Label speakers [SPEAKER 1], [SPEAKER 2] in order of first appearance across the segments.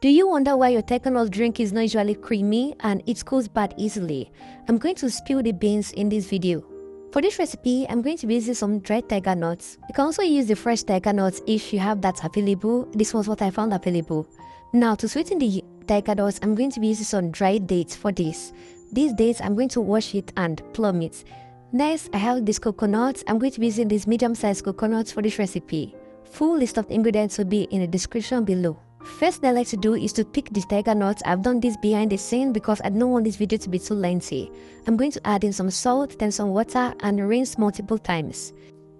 [SPEAKER 1] Do you wonder why your tiger nut drink is not usually creamy and it cools bad easily? I'm going to spill the beans in this video. For this recipe, I'm going to be using some dried tiger nuts. You can also use the fresh tiger nuts if you have that available. This was what I found available. Now, to sweeten the tiger nuts, I'm going to be using some dried dates for this. These dates, I'm going to wash it and plum it. Next, I have these coconuts. I'm going to be using these medium-sized coconuts for this recipe. Full list of ingredients will be in the description below. First thing I like to do is to pick the tiger nuts. I've done this behind the scene because I don't want this video to be too lengthy. I'm going to add in some salt, then some water and rinse multiple times.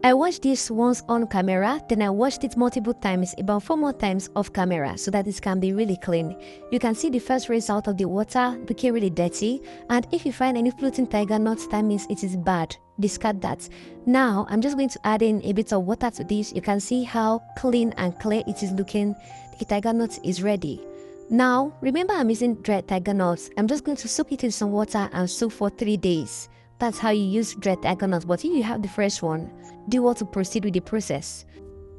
[SPEAKER 1] I washed this once on camera, then I washed it multiple times, about 4 more times off camera so that it can be really clean. You can see the first result of the water looking really dirty, and if you find any floating tiger nuts, that means it is bad. Discard that. Now I'm just going to add in a bit of water to this. You can see how clean and clear it is looking. The tiger nut is ready. Now remember, I'm using dried tiger nuts. I'm just going to soak it in some water and soak for 3 days. That's how you use dried tiger nuts, but if you have the fresh one, do you want to proceed with the process?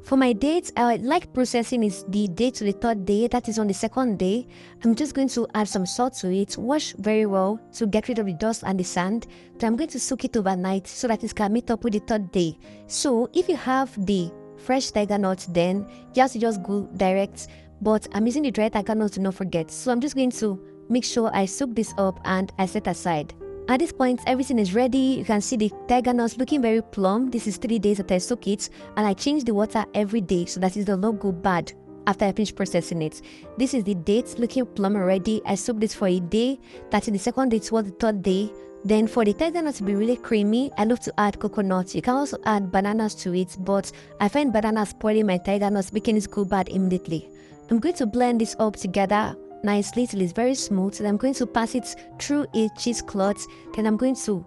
[SPEAKER 1] For my dates, I like processing is the day to the 3rd day, that is on the 2nd day. I'm just going to add some salt to it, wash very well to get rid of the dust and the sand. Then I'm going to soak it overnight so that it can meet up with the 3rd day. So if you have the fresh tiger nuts, then you have to just go direct, but I'm using the dried tiger nuts to not forget. So I'm just going to make sure I soak this up and I set aside. At this point, everything is ready. You can see the tiger nuts looking very plump. This is 3 days that I soak it, and I change the water every day so that it does not go bad after I finish processing it. This is the dates looking plump already. I soaked this for a day. That's in the 2nd day towards the 3rd day. Then for the tiger nut to be really creamy, I love to add coconut. You can also add bananas to it, but I find bananas spoiling my tiger nuts, making it go bad immediately. I'm going to blend this up together nicely till it's very smooth. Then I'm going to pass it through a cheesecloth. Then I'm going to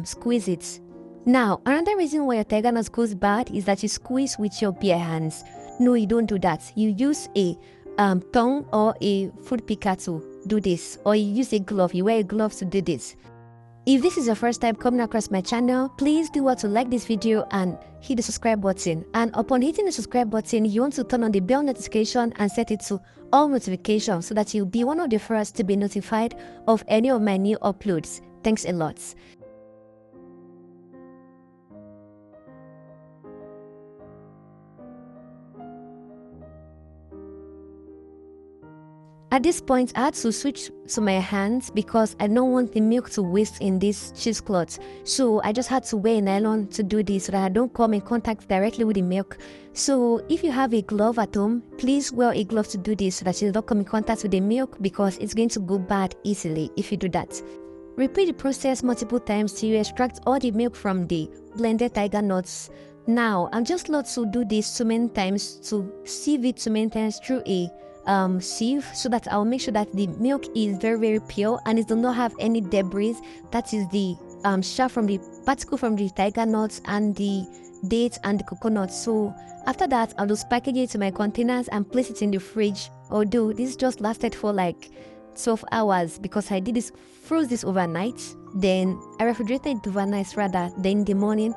[SPEAKER 1] squeeze it. Now, another reason why your tiger nut goes bad is that you squeeze with your bare hands. No, you don't do that. You use a tongue or a food picker to do this, or you use a glove. You wear a glove to do this. If this is your first time coming across my channel, please do want to like this video and hit the subscribe button. And upon hitting the subscribe button, you want to turn on the bell notification and set it to all notifications so that you'll be one of the first to be notified of any of my new uploads. Thanks a lot. At this point, I had to switch to my hands because I don't want the milk to waste in this cheesecloth. So I just had to wear a nylon to do this so that I don't come in contact directly with the milk. So if you have a glove at home, please wear a glove to do this so that you don't come in contact with the milk, because it's going to go bad easily if you do that. Repeat the process multiple times till you extract all the milk from the blended tiger nuts. Now, I'm just allowed to do this so many times, to sieve it so many times through a sieve, so that I'll make sure that the milk is very pure and it does not have any debris. That is the chaff from the particle from the tiger nuts and the dates and the coconut. So after that, I'll just package it to my containers and place it in the fridge. Although this just lasted for like 12 hours because I did this, froze this overnight, then I refrigerated it overnight rather, then in the morning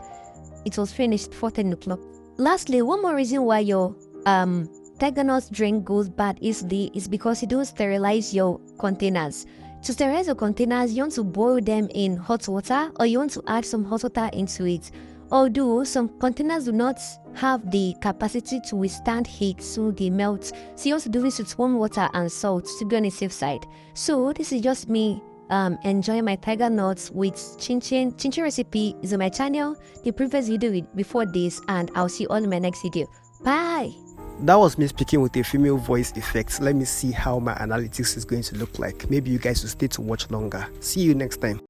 [SPEAKER 1] it was finished for 10 o'clock. Lastly, one more reason why your tiger nut drink goes bad easily is because you don't sterilize your containers. To sterilize your containers, you want to boil them in hot water, or you want to add some hot water into it. Although some containers do not have the capacity to withstand heat, so they melt. So you want to do this with warm water and salt to be on the safe side. So this is just me enjoying my tiger nuts with chin chin. Chin chin recipe is on my channel, the previous video before this, and I'll see you all in my next video. Bye!
[SPEAKER 2] That was me speaking with a female voice effect. Let me see how my analytics is going to look like. Maybe you guys will stay to watch longer. See you next time.